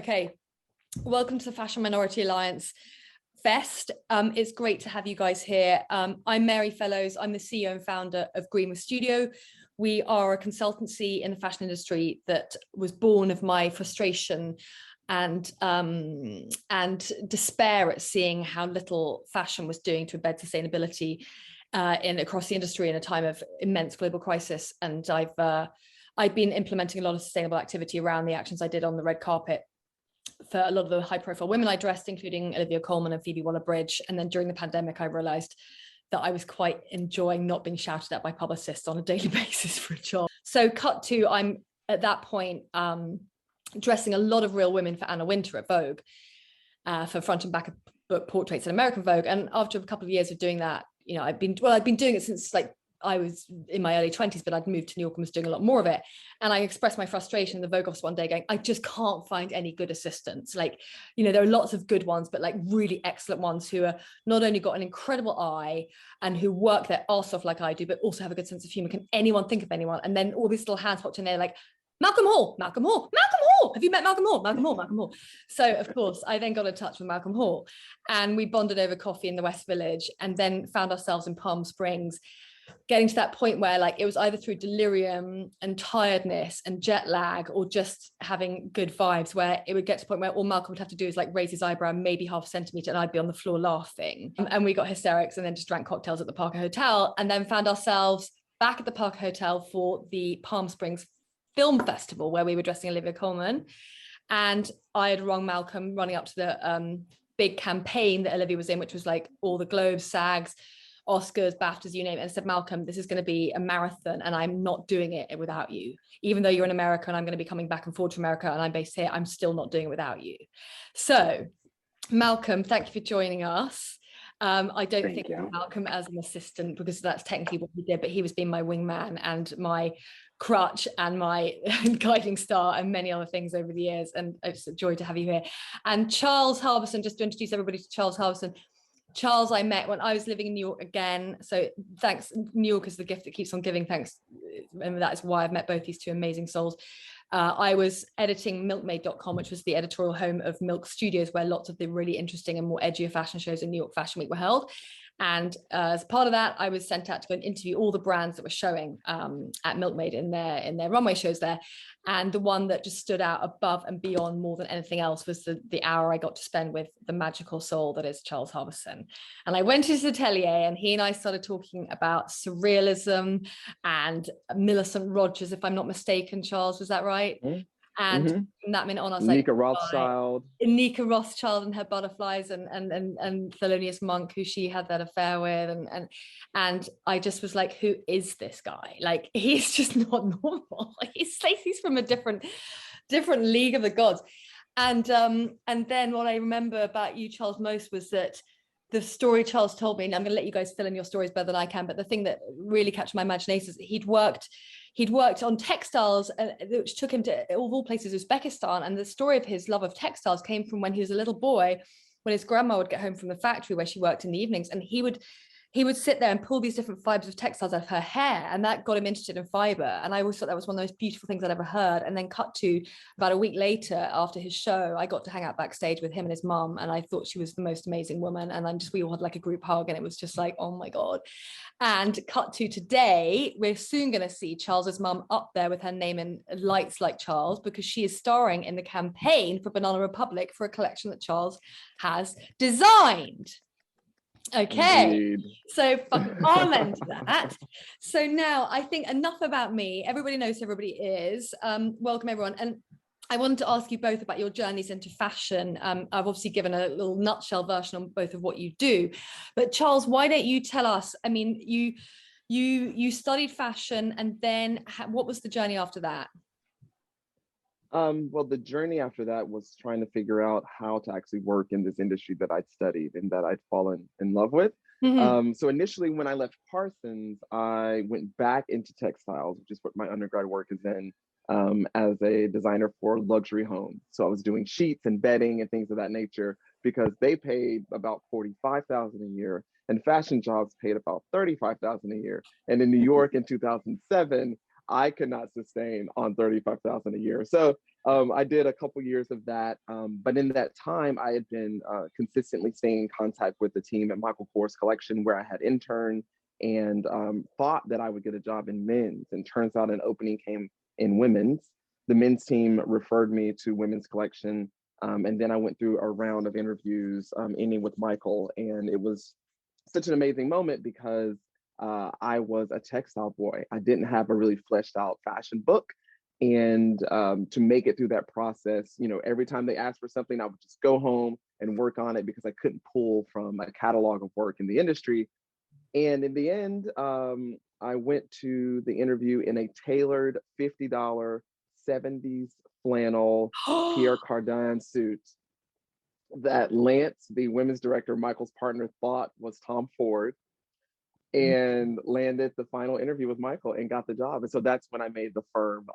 Okay, welcome to the Fashion Minority Alliance Fest. It's great to have you guys here. I'm Mary Fellows. I'm the CEO and founder of Greenwith Studio. We are a consultancy in the fashion industry that was born of my frustration and despair at seeing how little fashion was doing to embed sustainability across the industry in a time of immense global crisis. And I've been implementing a lot of sustainable activity around the actions I did on the red carpet for a lot of the high profile women I dressed, including Olivia Colman and Phoebe Waller-Bridge. And then during the pandemic, I realized that I was quite enjoying not being shouted at by publicists on a daily basis for a job. So cut to, I'm at that point dressing a lot of real women for Anna Wintour at Vogue for front and back book portraits in American Vogue. And after a couple of years of doing that, you know, I'd been doing it since like I was in my early 20s, but I'd moved to New York and was doing a lot more of it. And I expressed my frustration in the Vogue office one day going, I just can't find any good assistants. Like, you know, there are lots of good ones, but like really excellent ones who are not only got an incredible eye and who work their arse off like I do, but also have a good sense of humor. Can anyone think of anyone? And then all these little hands popped in there like, Malcolm Hall, Malcolm Hall, Malcolm Hall. Have you met Malcolm Hall? Malcolm Hall, Malcolm Hall. So of course, I then got in touch with Malcolm Hall and we bonded over coffee in the West Village and then found ourselves in Palm Springs, getting to that point where like it was either through delirium and tiredness and jet lag or just having good vibes, where it would get to the point where all Malcolm would have to do is like raise his eyebrow maybe half a centimeter and I'd be on the floor laughing. And we got hysterics and then just drank cocktails at the Parker Hotel and then found ourselves back at the Parker Hotel for the Palm Springs Film Festival where we were dressing Olivia Colman. And I had rung Malcolm running up to the big campaign that Olivia was in, which was like all the Globes, SAGs, Oscars, BAFTAs, you name it, and said, Malcolm, this is going to be a marathon and I'm not doing it without you. Even though you're in America and I'm going to be coming back and forth to America and I'm based here, I'm still not doing it without you. So Malcolm, thank you for joining us. I don't think of Malcolm as an assistant because that's technically what he did, but he was being my wingman and my crutch and my guiding star and many other things over the years. And it's a joy to have you here. And Charles Harbison, just to introduce everybody to Charles Harbison. Charles, I met when I was living in New York again. So thanks, New York is the gift that keeps on giving. Thanks. And that is why I've met both these two amazing souls. I was editing milkmaid.com, which was the editorial home of Milk Studios, where lots of the really interesting and more edgier fashion shows in New York Fashion Week were held. And as part of that, I was sent out to go and interview all the brands that were showing at Milkmaid in their runway shows there. And the one that just stood out above and beyond more than anything else was the hour I got to spend with the magical soul that is Charles Harbison. And I went to his atelier and he and I started talking about surrealism and Millicent Rogers, if I'm not mistaken. Charles, was that right? Mm-hmm. And from that minute on, I was Nika Rothschild. Nika Rothschild and her butterflies and Thelonious Monk, who she had that affair with, and I just was like, who is this guy? Like, he's just not normal. Like, he's from a different league of the gods. And then what I remember about you, Charles, most was that the story Charles told me, and I'm going to let you guys fill in your stories better than I can, but the thing that really captured my imagination is that he'd worked on textiles, which took him to all places, Uzbekistan. And the story of his love of textiles came from when he was a little boy, when his grandma would get home from the factory where she worked in the evenings, and he would sit there and pull these different fibers of textiles out of her hair, and that got him interested in fiber. And I always thought that was one of the most beautiful things I'd ever heard. And then cut to about a week later after his show, I got to hang out backstage with him and his mum, and I thought she was the most amazing woman. And we all had like a group hug, and it was just like, oh my God. And cut to today, we're soon going to see Charles's mum up there with her name in lights like Charles, because she is starring in the campaign for Banana Republic for a collection that Charles has designed. Okay, indeed. So fucking amen to that. So now I think enough about me. Everybody knows who everybody is. Welcome everyone. And I wanted to ask you both about your journeys into fashion. I've obviously given a little nutshell version on both of what you do, but Charles, why don't you tell us? I mean, you studied fashion, and then what was the journey after that? Well, the journey after that was trying to figure out how to actually work in this industry that I'd studied and that I'd fallen in love with. Mm-hmm. So initially, when I left Parsons, I went back into textiles, which is what my undergrad work is in, as a designer for luxury homes. So I was doing sheets and bedding and things of that nature because they paid about $45,000 a year, and fashion jobs paid about $35,000 a year. And in New York in 2007, I could not sustain on $35,000 a year. So I did a couple years of that. But in that time, I had been consistently staying in contact with the team at Michael Kors Collection, where I had interned and thought that I would get a job in men's. And turns out an opening came in women's. The men's team referred me to women's collection. And then I went through a round of interviews, ending with Michael. And it was such an amazing moment because I was a textile boy. I didn't have a really fleshed out fashion book. And to make it through that process, you know, every time they asked for something, I would just go home and work on it because I couldn't pull from a catalog of work in the industry. And in the end, I went to the interview in a tailored $50 70s flannel Pierre Cardin suit that Lance, the women's director, Michael's partner, thought was Tom Ford, and landed the final interview with Michael and got the job. And so that's when I made the firm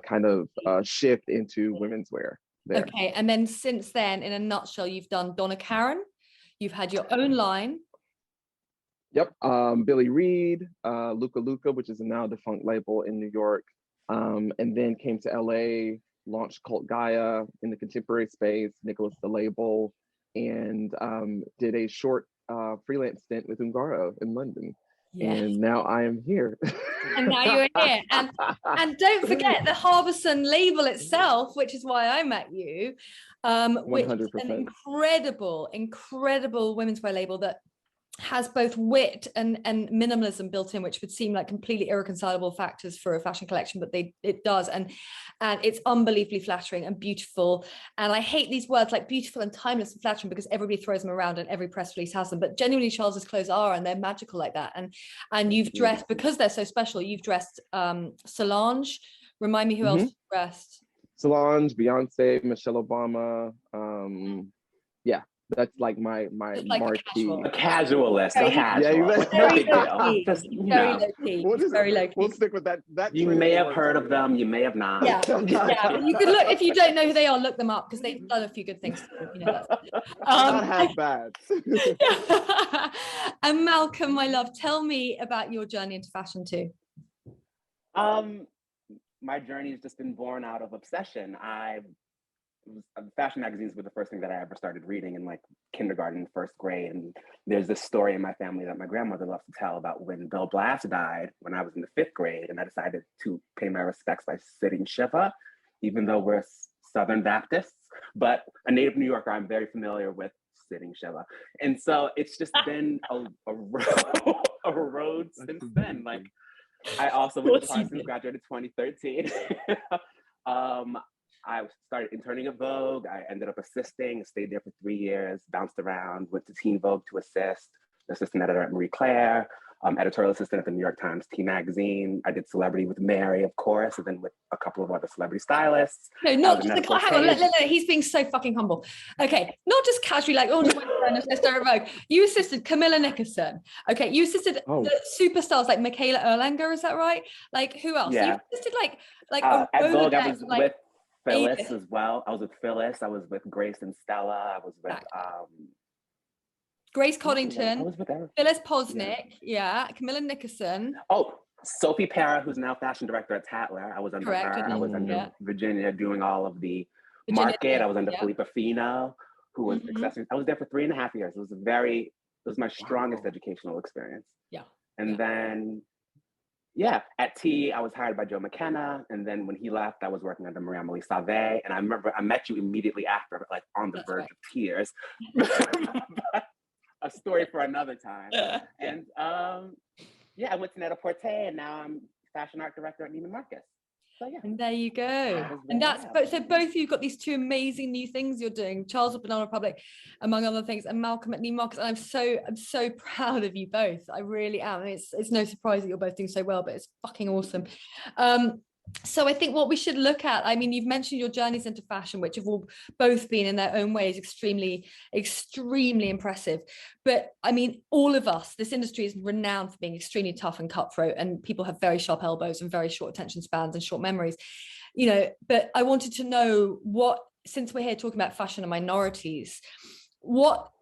kind of shift into women's wear there. Okay, and then since then, in a nutshell, you've done Donna Karan, you've had your own line. Yep, Billy Reed, Luca Luca, which is a now defunct label in New York, and then came to LA, launched Cult Gaia in the contemporary space, Nicholas the label, and did a short freelance stint with Ungaro in London. Yes. And now I am here. And now you're here. And don't forget the Harbison label itself, which is why I met you, which 100%. Is an incredible women's wear label that has both wit and minimalism built in, which would seem like completely irreconcilable factors for a fashion collection, but it does, and it's unbelievably flattering and beautiful. And I hate these words like beautiful and timeless and flattering because everybody throws them around and every press release has them, but genuinely Charles's clothes are, and they're magical like that. And you've dressed, because they're so special, you've dressed Solange. Remind me who else you've dressed. Solange, Beyonce, Michelle Obama. Yeah. That's like my like marquee. A casualist. Very, no big deal. Just, very low key. Very low key. We'll stick with that. You may have heard of them. You may have not. Yeah. You could look, if you don't know who they are, look them up because they've done a few good things. You know, not half bad. And Malcolm, my love, tell me about your journey into fashion too. My journey has just been born out of obsession. Fashion magazines were the first thing that I ever started reading in like kindergarten, first grade. And there's this story in my family that my grandmother loves to tell about when Bill Blass died when I was in the 5th grade. And I decided to pay my respects by sitting Shiva, even though we're Southern Baptists. But a native New Yorker, I'm very familiar with sitting Shiva. And so it's just been a road since then. Like I also went to Parsons, graduated 2013. I started interning at Vogue. I ended up assisting, stayed there for 3 years, bounced around, went to Teen Vogue to assistant editor at Marie Claire, editorial assistant at the New York Times Teen Magazine. I did Celebrity with Mary, of course, and then with a couple of other celebrity stylists. No, not just the, hang on, he's being so fucking humble. Okay, not just casually like, oh, just at Vogue. You assisted Camilla Nickerson. Okay, you assisted the superstars like Michaela Erlanger, is that right? Like who else? Yeah. You assisted like at Vogue, I was with Phyllis as well. I was with Phyllis. I was with Grace and Stella. I was with Grace Coddington. I was with her. Phyllis Posnick. Yeah. Camilla Nickerson. Oh, Sophie Para, who's now fashion director at Tatler. I was under her. I was under Virginia doing all of the market. I was under Felipa Fino, who was accessories. I was there for 3.5 years. It was my strongest educational experience. Yeah. And then at T, I was hired by Joe McKenna. And then when he left, I was working under Marie-Amélie Sauvé. And I remember I met you immediately after, like on the verge of tears. A story for another time. And I went to Net-a-Porter and now I'm fashion art director at Neiman Marcus. So yeah. And there you go. And that's so both of you got these two amazing new things you're doing, Charles at Banana Republic, among other things, and Malcolm at Neiman Marcus. And I'm so proud of you both. I really am. It's no surprise that you're both doing so well, but it's fucking awesome. So I think what we should look at, I mean, you've mentioned your journeys into fashion, which have all both been in their own ways extremely, extremely impressive. But I mean, all of us, this industry is renowned for being extremely tough and cutthroat, and people have very sharp elbows and very short attention spans and short memories, you know. But I wanted to know since we're here talking about fashion and minorities, what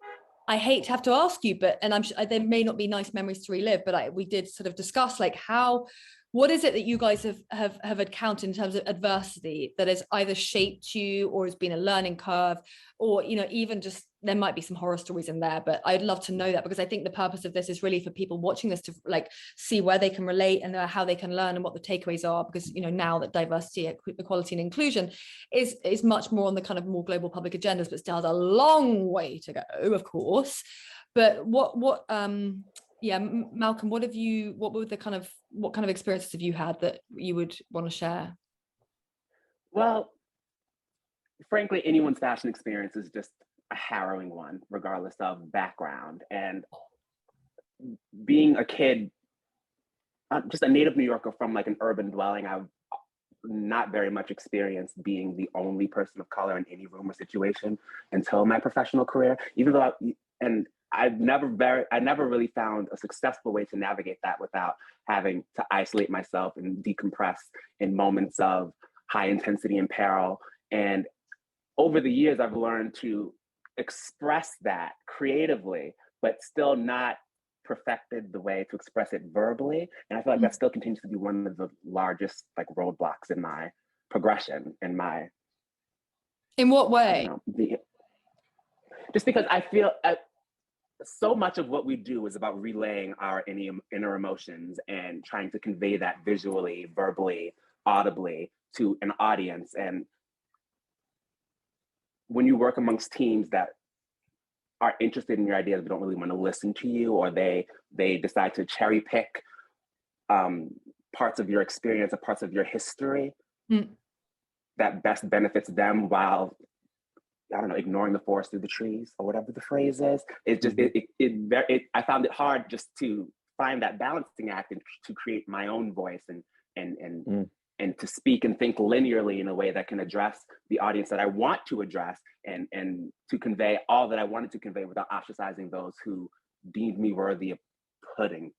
I hate to have to ask you, but, and I'm sure there may not be nice memories to relive, but we did sort of discuss like how what is it that you guys have encountered in terms of adversity that has either shaped you or has been a learning curve, or, you know, even just there might be some horror stories in there, but I'd love to know that, because I think the purpose of this is really for people watching this to like see where they can relate and how they can learn and what the takeaways are, because, you know, now that diversity, equality and inclusion is much more on the kind of more global public agendas, but still has a long way to go, of course. But yeah, Malcolm, what kind of experiences have you had that you would want to share? Well, frankly, anyone's fashion experience is just a harrowing one, regardless of background. And being a kid, just a native New Yorker from like an urban dwelling, I've not very much experience being the only person of color in any room or situation until my professional career. Even though I never really found a successful way to navigate that without having to isolate myself and decompress in moments of high intensity and peril. And over the years, I've learned to express that creatively, but still not perfected the way to express it verbally. And I feel like that still continues to be one of the largest like roadblocks in my progression, in my. In what way? Just because I feel so much of what we do is about relaying our inner emotions and trying to convey that visually, verbally, audibly to an audience. And when you work amongst teams that are interested in your ideas but don't really want to listen to you, or they decide to cherry pick parts of your experience or parts of your history that best benefits them, while I don't know, ignoring the forest through the trees, or whatever the phrase is. It just I found it hard just to find that balancing act and to create my own voice and to speak and think linearly in a way that can address the audience that I want to address, and to convey all that I wanted to convey without ostracizing those who deemed me worthy of putting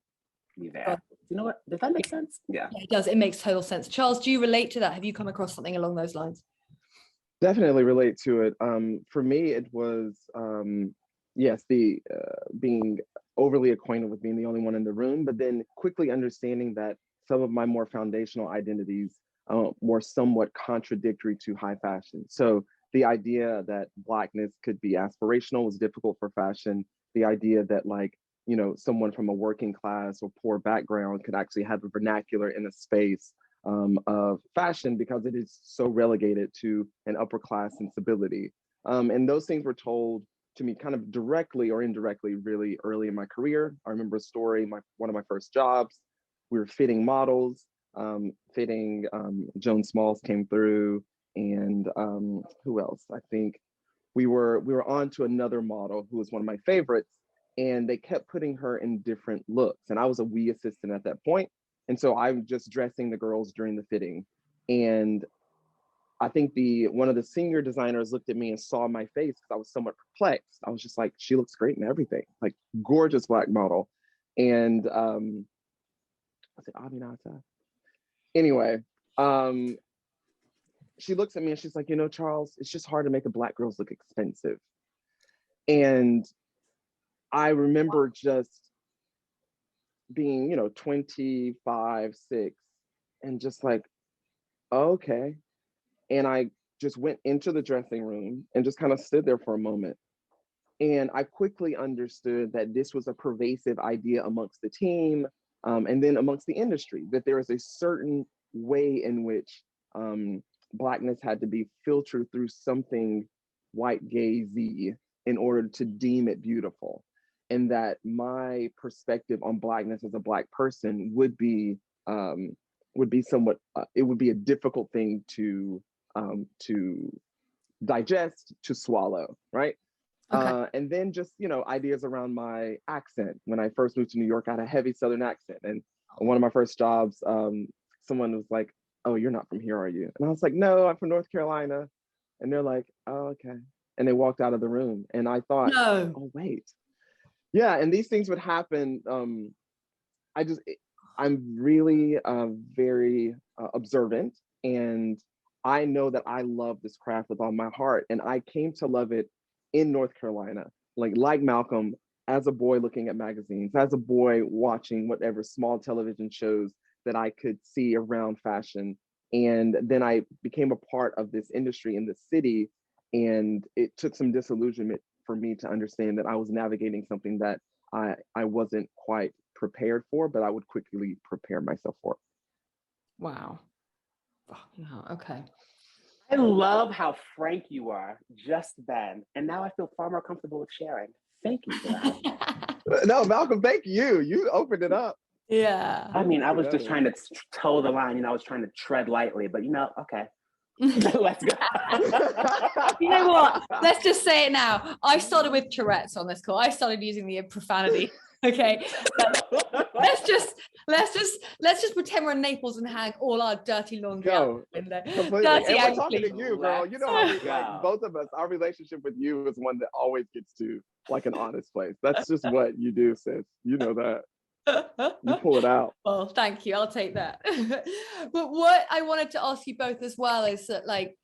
me there. You know what? Does that make sense? Yeah, it does. It makes total sense. Charles, do you relate to that? Have you come across something along those lines? Definitely relate to it. For me, it was, yes, the being overly acquainted with being the only one in the room, but then quickly understanding that some of my more foundational identities were somewhat contradictory to high fashion. So the idea that Blackness could be aspirational was difficult for fashion. The idea that, like, you know, someone from a working class or poor background could actually have a vernacular in a space of fashion, because it is so relegated to an upper class sensibility. And those things were told to me kind of directly or indirectly really early in my career. I remember a story, one of my first jobs, we were fitting models, Joan Smalls came through, and who else? I think we were on to another model who was one of my favorites, and they kept putting her in different looks. And I was a wee assistant at that point. And so I'm just dressing the girls during the fitting. And I think one of the senior designers looked at me and saw my face because I was somewhat perplexed. I was just like, she looks great in everything, like gorgeous Black model. And I said, Aminata. Anyway, she looks at me and she's like, you know, Charles, it's just hard to make a Black girls look expensive. And I remember just being, you know, 25, 6, and just like, okay. And I just went into the dressing room and just kind of stood there for a moment. And I quickly understood that this was a pervasive idea amongst the team, and then amongst the industry, that there is a certain way in which Blackness had to be filtered through something white gazy in order to deem it beautiful. And that my perspective on Blackness as a Black person would be somewhat, it would be a difficult thing to digest, to swallow, right? Okay. And then just, you know, ideas around my accent. When I first moved to New York, I had a heavy Southern accent. And one of my first jobs, someone was like, oh, you're not from here, are you? And I was like, no, I'm from North Carolina. And they're like, oh, okay. And they walked out of the room. And I thought, no. Oh, wait. Yeah, and these things would happen. I'm really very observant, and I know that I love this craft with all my heart. And I came to love it in North Carolina, like Malcolm, as a boy looking at magazines, as a boy watching whatever small television shows that I could see around fashion. And then I became a part of this industry in the city, and it took some disillusionment for me to understand that I was navigating something that I wasn't quite prepared for, but I would quickly prepare myself for. Wow. Oh, okay. I love how frank you are just then. And now I feel far more comfortable with sharing. Thank you for that. No, Malcolm, thank you. You opened it up. Yeah. I mean, I was just trying to toe the line, I was trying to tread lightly, but okay. Let's go. You know what? Let's just say it now. I started with Tourette's on this call. I started using the profanity. Okay. let's just pretend we're in Naples and hang all our dirty laundry out the window. Completely. Dirty And we're talking to you, girl. You know how we, Go. both of us, our relationship with you is one that always gets to like an honest place. That's just what you do, sis. You know that. You pull it out. Well, thank you. I'll take that. But what I wanted to ask you both as well is that, like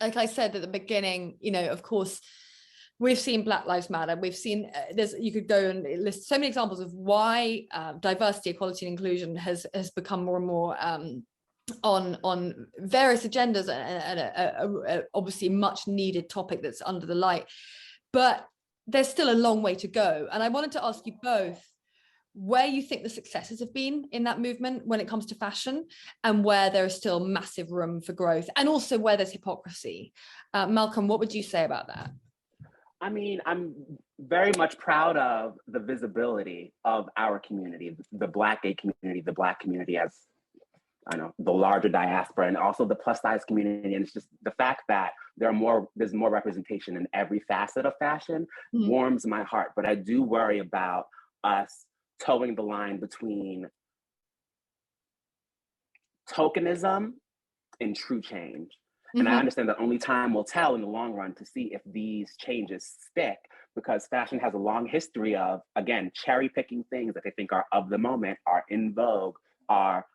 I said at the beginning, of course, we've seen Black Lives Matter. We've seen you could go and list so many examples of why diversity, equality, and inclusion has become more and more on various agendas, and obviously much needed topic that's under the light. But there's still a long way to go. And I wanted to ask you both where you think the successes have been in that movement when it comes to fashion, and where there is still massive room for growth, and also where there's hypocrisy. Malcolm, what would you say about that? I mean, I'm very much proud of the visibility of our community, the Black gay community, the Black community as, the larger diaspora, and also the plus size community. And it's just the fact that there's more representation in every facet of fashion warms my heart. But I do worry about us towing the line between tokenism and true change. And I understand that only time will tell in the long run to see if these changes stick, because fashion has a long history of, again, cherry picking things that they think are of the moment, are in vogue, are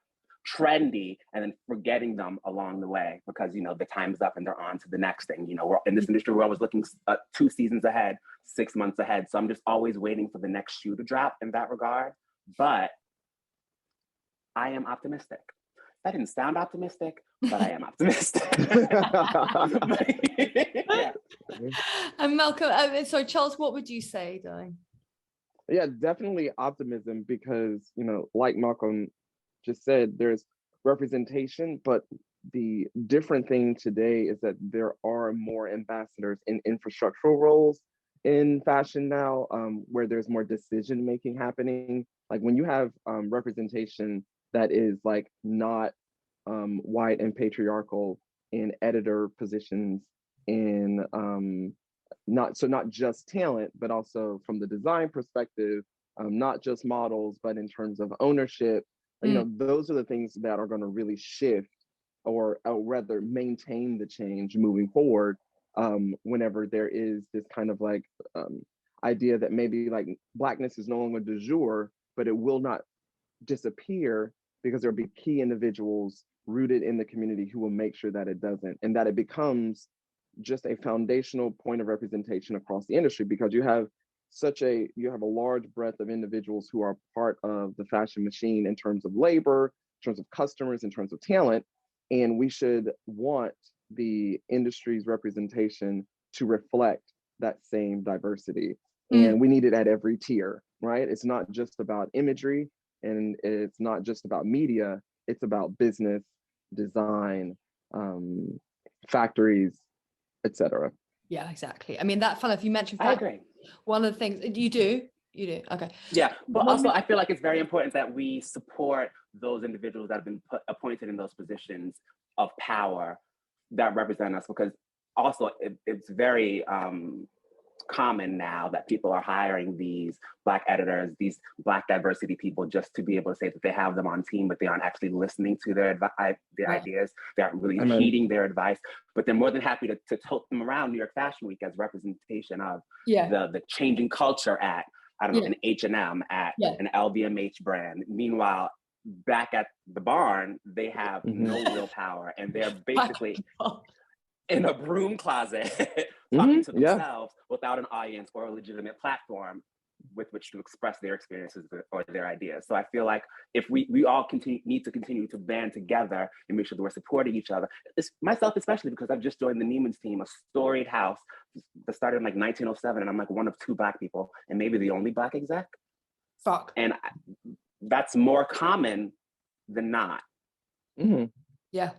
trendy, and then forgetting them along the way because, the time's up and they're on to the next thing. We're in this industry, we're always looking 2 seasons ahead, 6 months ahead. So I'm just always waiting for the next shoe to drop in that regard. But I am optimistic. That didn't sound optimistic, but I am optimistic. Yeah. And Malcolm, sorry, Charles, what would you say, darling? Yeah, definitely optimism, because, like Malcolm just said, there's representation, but the different thing today is that there are more ambassadors in infrastructural roles in fashion now, where there's more decision making happening. Like when you have representation that is like not white and patriarchal in editor positions, in not just talent, but also from the design perspective, not just models, but in terms of ownership. Those are the things that are going to really shift, or rather maintain the change moving forward, whenever there is this kind of like idea that maybe like Blackness is no longer du jour, but it will not disappear, because there'll be key individuals rooted in the community who will make sure that it doesn't, and that it becomes just a foundational point of representation across the industry, because you have a large breadth of individuals who are part of the fashion machine in terms of labor, in terms of customers, in terms of talent. And we should want the industry's representation to reflect that same diversity. And we need it at every tier, right? It's not just about imagery, and it's not just about media, it's about business, design, factories, etc. Yeah, exactly. I mean, that fun, if you mentioned I agree. One of the things you do, okay. Yeah, but also I feel like it's very important that we support those individuals that have been appointed in those positions of power that represent us, because also it's very common now that people are hiring these Black editors, these Black diversity people, just to be able to say that they have them on team, but they aren't actually listening to their ideas. They aren't really heeding their advice, but they're more than happy to tote them around New York Fashion Week as representation of the changing culture at, I don't know, an H&M, at an LVMH brand. Meanwhile, back at the barn, they have no real power, and they're basically in a broom closet talking to themselves without an audience or a legitimate platform. with which to express their experiences or their ideas. So I feel like if we all need to continue to band together and make sure that we're supporting each other, myself especially, because I've just joined the Neiman's team, a storied house that started in like 1907, and I'm like one of 2 Black people and maybe the only Black exec. Fuck. And that's more common than not. Mm-hmm. Yeah.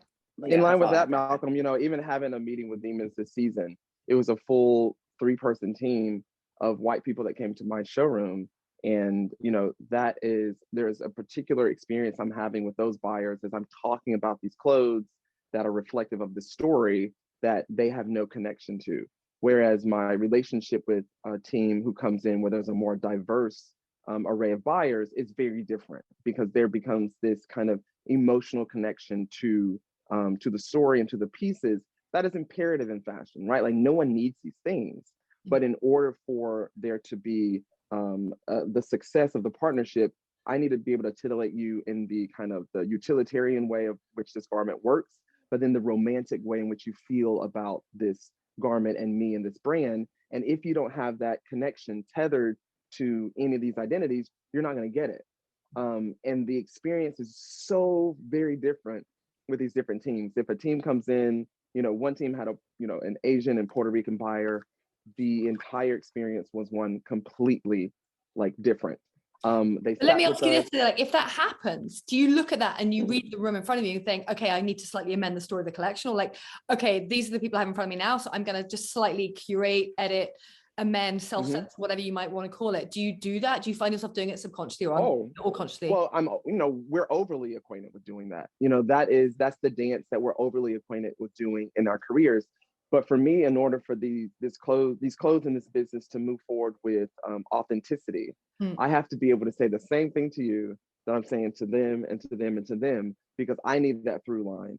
In line with that, Malcolm, you know, even having a meeting with Neiman's this season, it was a full 3-person team of white people that came to my showroom. And, you know, there's a particular experience I'm having with those buyers as I'm talking about these clothes that are reflective of the story that they have no connection to. Whereas my relationship with a team who comes in where there's a more diverse array of buyers is very different, because there becomes this kind of emotional connection to the story and to the pieces that is imperative in fashion, right? Like no one needs these things, but in order for there to be the success of the partnership, I need to be able to titillate you in the kind of the utilitarian way of which this garment works, but then the romantic way in which you feel about this garment and me and this brand. And if you don't have that connection tethered to any of these identities, you're not going to get it. And the experience is so very different with these different teams. If a team comes in, you know, one team had an Asian and Puerto Rican buyer, the entire experience was one completely like different. Let me ask you this, like, if that happens, do you look at that and you read the room in front of you and think, okay, I need to slightly amend the story of the collection, or like, okay, these are the people I have in front of me now, so I'm going to just slightly curate, edit, amend, self-censor, whatever you might want to call it. Do you do that? Do you find yourself doing it subconsciously or consciously? Well, we're overly acquainted with doing that. You know, that's the dance that we're overly acquainted with doing in our careers. But for me, in order for these clothes in this business to move forward with authenticity, I have to be able to say the same thing to you that I'm saying to them and to them and to them, because I need that through line.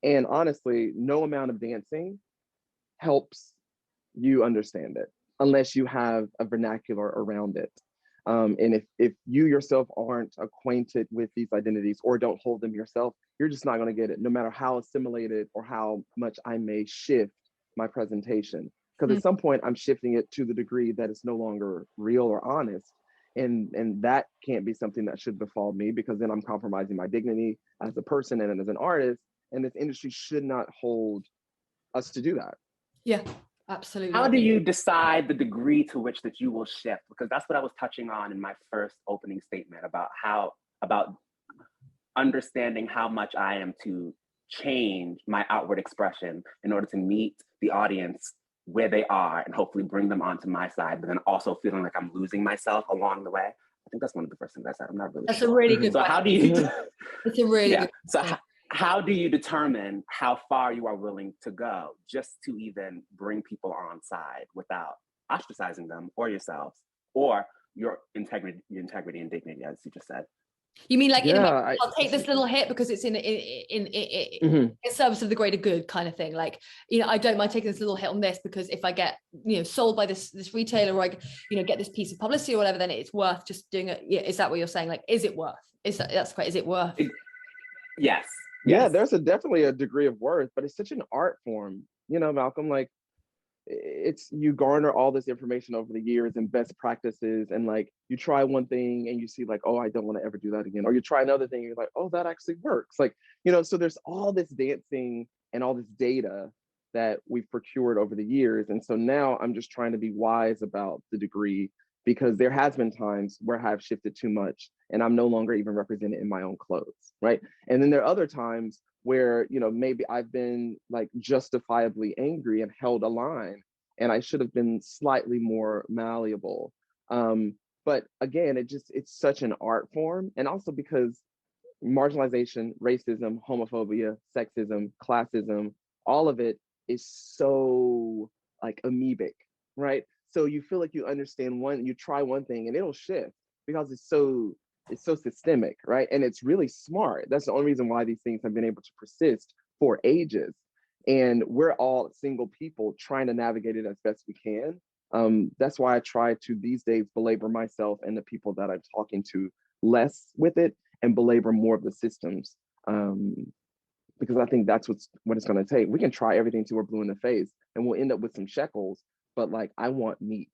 And honestly, no amount of dancing helps you understand it unless you have a vernacular around it. And if you yourself aren't acquainted with these identities or don't hold them yourself, you're just not going to get it, no matter how assimilated or how much I may shift my presentation. Because at some point, I'm shifting it to the degree that it's no longer real or honest. And that can't be something that should befall me, because then I'm compromising my dignity as a person and as an artist. And this industry should not hold us to do that. Yeah. Absolutely. How do you decide the degree to which that you will shift? Because that's what I was touching on in my first opening statement about understanding how much I am to change my outward expression in order to meet the audience where they are and hopefully bring them onto my side, but then also feeling like I'm losing myself along the way. I think that's one of the first things I said. I'm not really sure. That's a really good question. How do you? It's a really good question. So how do you determine how far you are willing to go just to even bring people on side without ostracizing them or yourselves or your integrity and dignity, as you just said? You mean like, I'll take this little hit because it's in service of the greater good kind of thing. Like, you know, I don't mind taking this little hit on this because if I get, you know, sold by this retailer, or I, you know, get this piece of publicity or whatever, then it's worth just doing it. Yeah, is that what you're saying? Like, is it worth? Is it worth? Yes. Yeah, there's definitely a degree of worth, but it's such an art form, you know, Malcolm. Like, you garner all this information over the years and best practices, and like you try one thing and you see like, oh, I don't want to ever do that again, or you try another thing and you're like, oh, that actually works. Like, you know, so there's all this dancing and all this data that we've procured over the years, and so now I'm just trying to be wise about the degree, because there has been times where I've shifted too much and I'm no longer even represented in my own clothes, right? And then there are other times where, you know, maybe I've been like justifiably angry and held a line and I should have been slightly more malleable. But again, it's such an art form. And also because marginalization, racism, homophobia, sexism, classism, all of it is so like amoebic, right? So you feel like you understand you try one thing and it'll shift because it's so systemic, right? And it's really smart. That's the only reason why these things have been able to persist for ages. And we're all single people trying to navigate it as best we can. That's why I try to these days belabor myself and the people that I'm talking to less with it and belabor more of the systems. Because I think that's what it's going to take. We can try everything till we're blue in the face and we'll end up with some shekels, but like, I want meat.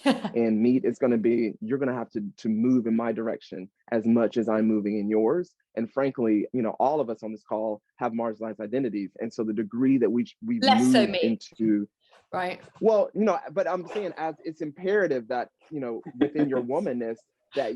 And meat is going to be, you're going to have to move in my direction as much as I'm moving in yours. And frankly, all of us on this call have marginalized identities. And so the degree that we've Less so moved me. into, right. Well, but I'm saying, as it's imperative that, within your womanness, that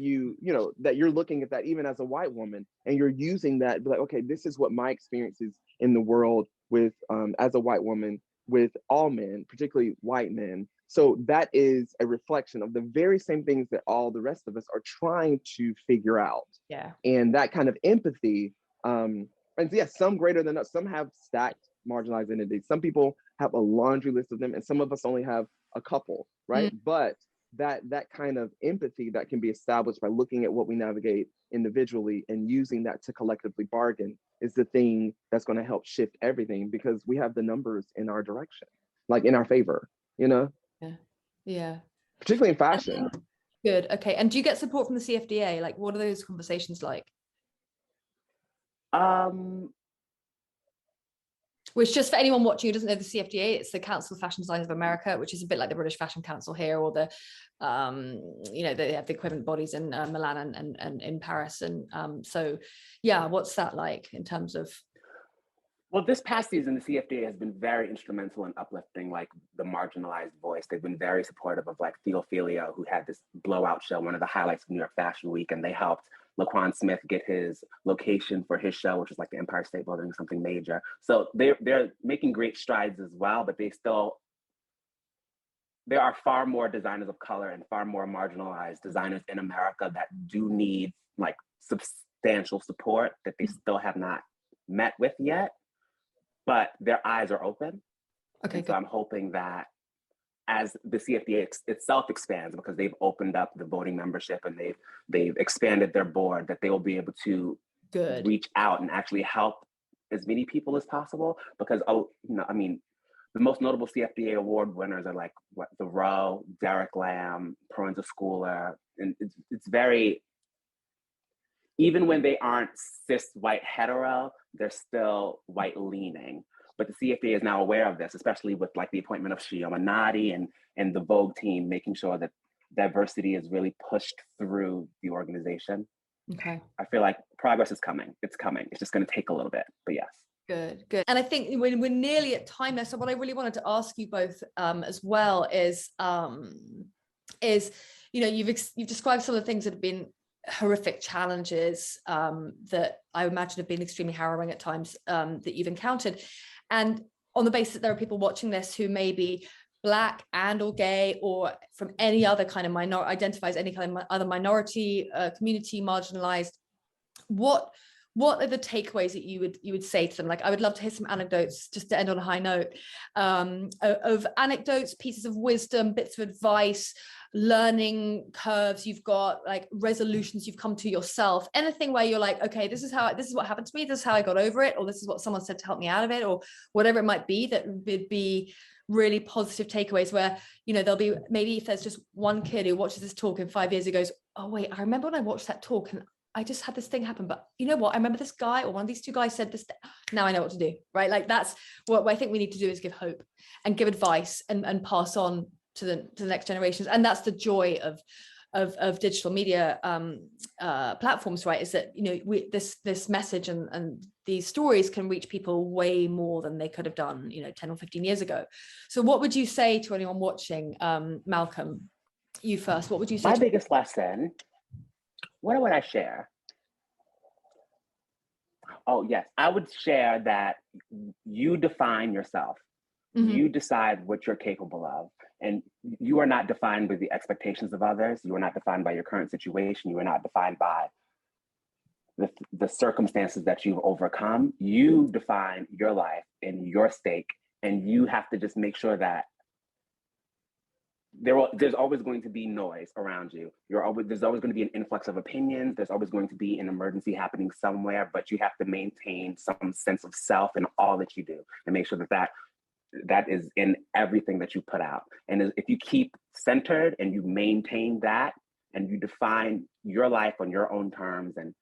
that you're looking at that even as a white woman, and you're using that, like, okay, this is what my experience is in the world with, as a white woman, with all men, particularly white men. So that is a reflection of the very same things that all the rest of us are trying to figure out. Yeah. And that kind of empathy, and yes, some greater than us, some have stacked marginalized identities. Some people have a laundry list of them, and some of us only have a couple, right? But that kind of empathy that can be established by looking at what we navigate individually and using that to collectively bargain is the thing that's going to help shift everything, because we have the numbers in our direction, like in our favor, Yeah. Particularly in fashion. Good. Okay. And do you get support from the CFDA? Like, what are those conversations like? Which, just for anyone watching who doesn't know the CFDA, it's the Council of Fashion Designers of America, which is a bit like the British Fashion Council here, or the, they have the equivalent bodies in Milan and in Paris. And so, yeah, what's that like in terms of? Well, this past season, the CFDA has been very instrumental in uplifting like the marginalized voice. They've been very supportive of like Theophilio, who had this blowout show, one of the highlights of New York Fashion Week, and they helped Laquan Smith get his location for his show, which is like the Empire State Building, something major. So they're making great strides as well, but there are far more designers of color and far more marginalized designers in America that do need like substantial support that they still have not met with yet. But their eyes are open. Okay. So I'm hoping that as the CFDA itself expands, because they've opened up the voting membership and they've expanded their board, that they will be able to reach out and actually help as many people as possible. Because the most notable CFDA award winners are like Thoreau, Derek Lam, Proenza Schooler, and it's very. Even when they aren't cis white hetero, they're still white leaning. But the CFDA is now aware of this, especially with like the appointment of Shio Manati and the Vogue team, making sure that diversity is really pushed through the organization. Okay. I feel like progress is coming. It's coming. It's just going to take a little bit, but yes. Good. And I think when we're nearly at time now, so what I really wanted to ask you both as well is you've described some of the things that have been horrific challenges that I imagine have been extremely harrowing at times that you've encountered. And on the basis that there are people watching this who may be Black and or gay or from any other kind of identifies any kind of other minority community, marginalized, what are the takeaways that you would say to them? Like, I would love to hear some anecdotes, just to end on a high note, of anecdotes, pieces of wisdom, bits of advice, learning curves you've got, like resolutions you've come to yourself, anything where you're like, okay, this is what happened to me, this is how I got over it, or this is what someone said to help me out of it, or whatever it might be, that would be really positive takeaways where, there'll be, maybe if there's just one kid who watches this talk in 5 years and goes, oh wait, I remember when I watched that talk and I just had this thing happen, but you know what? I remember this guy or one of these two guys said this. Now I know what to do, right? Like, that's what I think we need to do, is give hope and give advice and pass on to the next generations. And that's the joy of digital media platforms, right? Is that this message and these stories can reach people way more than they could have done 10 or 15 years ago. So what would you say to anyone watching? Malcolm, you first. What would you say? My biggest lesson. What would I share? Oh, yes. I would share that you define yourself. Mm-hmm. You decide what you're capable of. And you are not defined by the expectations of others. You are not defined by your current situation. You are not defined by the circumstances that you've overcome. You define your life and your stake. And you have to just make sure that there's always going to be noise around you. There's always going to be an influx of opinions. There's always going to be an emergency happening somewhere, but you have to maintain some sense of self in all that you do and make sure that is in everything that you put out. And if you keep centered and you maintain that and you define your life on your own terms, and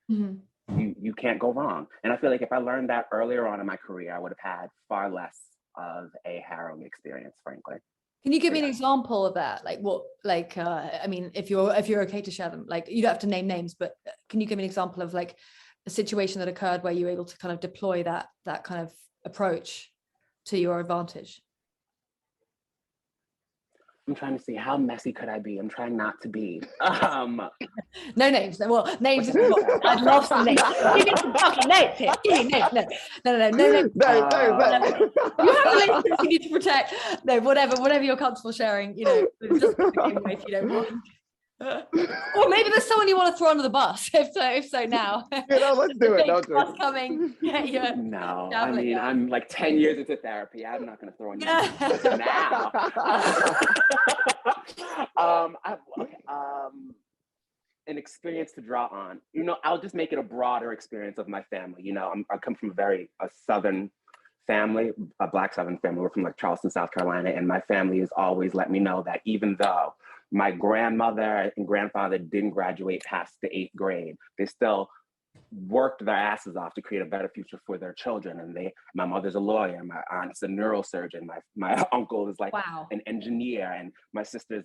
you can't go wrong. And I feel like if I learned that earlier on in my career, I would have had far less of a harrowing experience, frankly. Can you give me an example of that? Like what, like, I mean, if you're okay to share them, like you don't have to name names, but can you give me an example of like a situation that occurred where you were able to kind of deploy that kind of approach to your advantage? I'm trying to see how messy could I be. I'm trying not to be. No names. Well, names. I'd love some names. Give me some fucking names here. Give me names. No names. You have relationships you need to protect. No, whatever you're comfortable sharing. You know, just if you don't mind. Or maybe there's someone you want to throw under the bus. If so, now. Let's do it. No, bus coming. Yeah, no, I mean, I'm like 10 years into therapy. I'm not going to throw anyone now. An experience to draw on. You know, I'll just make it a broader experience of my family. You know, I come from a Southern family, a Black Southern family. We're from like Charleston, South Carolina, and my family has always let me know that even though my grandmother and grandfather didn't graduate past the 8th grade, they still worked their asses off to create a better future for their children. And my mother's a lawyer, my aunt's a neurosurgeon, my uncle is like an engineer, and my sister's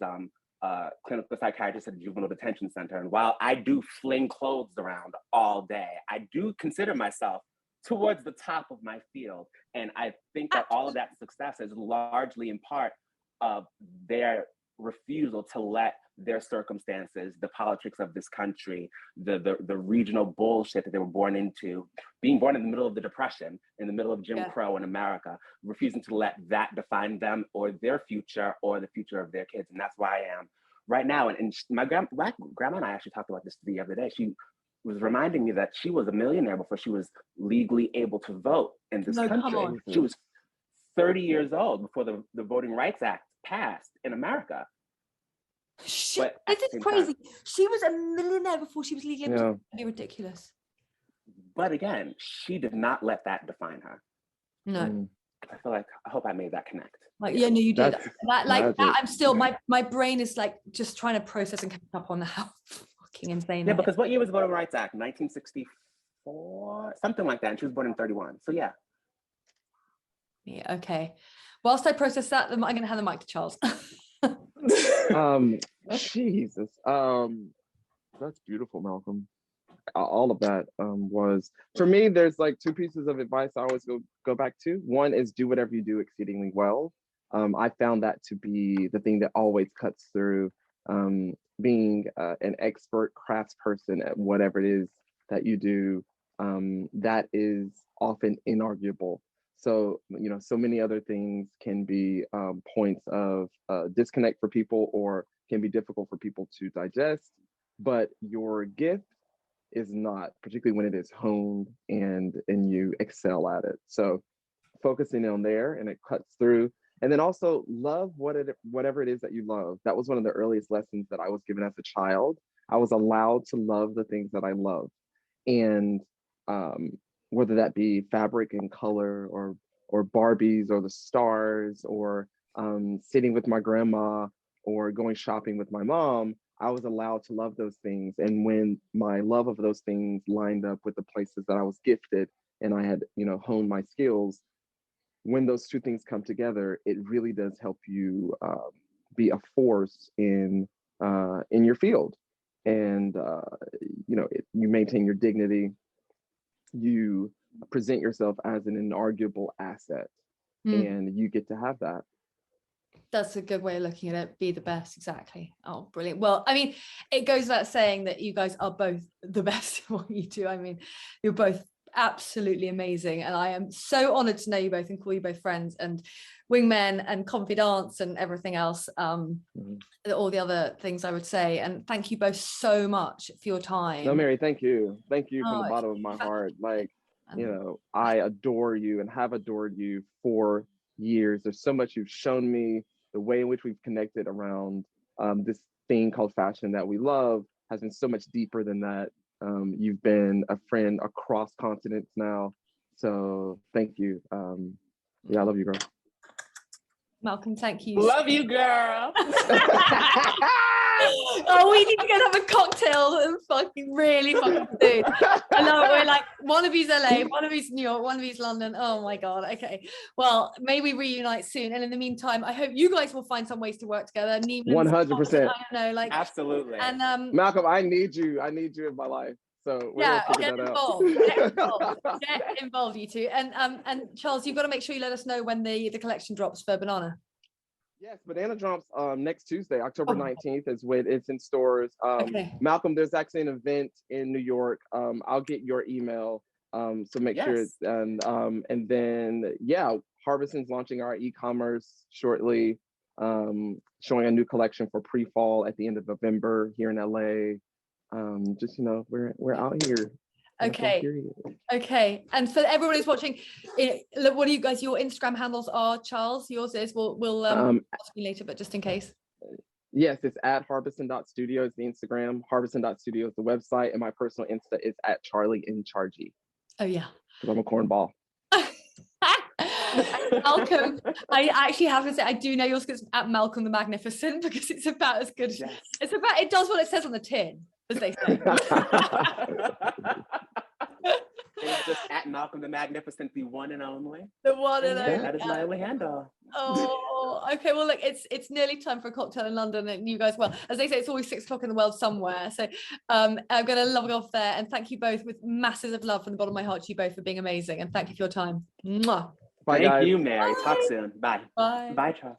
clinical psychiatrist at a juvenile detention center. And while I do fling clothes around all day, I do consider myself towards the top of my field. And I think that all of that success is largely in part of their refusal to let their circumstances, the politics of this country, the regional bullshit that they were born into, being born in the middle of the Depression, in the middle of Jim Crow in America, refusing to let that define them or their future or the future of their kids. And that's where I am right now. And my grandma and I actually talked about this the other day. She was reminding me that she was a millionaire before she was legally able to vote in this country. She was 30 years old before the Voting Rights Act passed in America. This is crazy. She was a millionaire before she was legally able to. Be ridiculous. But again, she did not let that define her. No. I feel like, I hope I made that connect. Like, no, you did. That I'm still, my brain is like just trying to process and catch up on how fucking insane. Yeah, because what year was the Voting Rights Act? 1964, something like that. And she was born in 31. So yeah. Yeah. Okay. Whilst I process that, I'm going to hand the mic to Charles. Jesus. That's beautiful, Malcolm. All of that was, for me, there's like 2 pieces of advice I always go back to. One is do whatever you do exceedingly well. I found that to be the thing that always cuts through. Being an expert craftsperson at whatever it is that you do, that is often inarguable. So, you know, so many other things can be points of disconnect for people, or can be difficult for people to digest, but your gift is not, particularly when it is honed and you excel at it. So focusing on there, and it cuts through. And then also love whatever it is that you love. That was one of the earliest lessons that I was given as a child. I was allowed to love the things that I love. And whether that be fabric and color, or Barbies, or the stars, or sitting with my grandma, or going shopping with my mom, I was allowed to love those things. And when my love of those things lined up with the places that I was gifted and I had, you know, honed my skills, when those 2 things come together, it really does help you be a force in your field. And you know, you maintain your dignity. You present yourself as an inarguable asset, and you get to have that. That's a good way of looking at it. Be the best. Exactly. Oh, brilliant. Well, I mean, it goes without saying that you guys are both the best at what you do. I mean, you're both absolutely amazing. And I am so honored to know you both and call you both friends and wingmen and confidants and everything else. All the other things I would say. And thank you both so much for your time. No, Mary, thank you. Thank you from the bottom of my heart. Like, you know, I adore you and have adored you for years. There's so much you've shown me. The way in which we've connected around this thing called fashion that we love has been so much deeper than that. You've been a friend across continents now. So thank you. Yeah, I love you, girl. Malcolm, thank you. Love you, girl. Oh, we need to go and have a cocktail and fucking really fucking soon. I know we're like, one of you's LA, one of you's New York, one of you's London. Oh my God. Okay. Well, may we reunite soon. And in the meantime, I hope you guys will find some ways to work together. 100%. I don't know, like Absolutely. and Malcolm, I need you in my life. So we're yeah, gonna figure that out. get involved, you two. And Charles, you've got to make sure you let us know when the collection drops for Banana. Yes, Banana drops next Tuesday, October Oh. 19th is when it's in stores. Okay. Malcolm, there's actually an event in New York. I'll get your email. So make sure Yes. and then yeah, Harbison's launching our e-commerce shortly, showing a new collection for pre-fall at the end of November here in LA. Just we're out here. Okay. Okay. And for everyone who's watching, what do you guys, your Instagram handles are? Charles, yours is, we'll ask you later, but just in case. Yes, it's at harbison.studio is the Instagram, harbison.studio is the website, and my personal Insta is at Charlie in Chargy. Oh yeah. Because I'm a cornball. Malcolm, I actually have to say, I do know yours is at Malcolm the Magnificent, because it's about as good. Yes. It does what it says on the tin, as they say. It's just at Malcolm the Magnificent, the one and only. The one and Yeah, only. that is my only handle. Oh, okay. Well, look, it's nearly time for a cocktail in London, and you guys, well, as they say, it's always 6 o'clock in the world somewhere. So I'm gonna log off there, and thank you both with masses of love from the bottom of my heart to you both for being amazing, and thank you for your time. Mwah. Bye, Thank guys. you, Mary. Talk Bye. soon. Bye. Bye. Bye, Charles.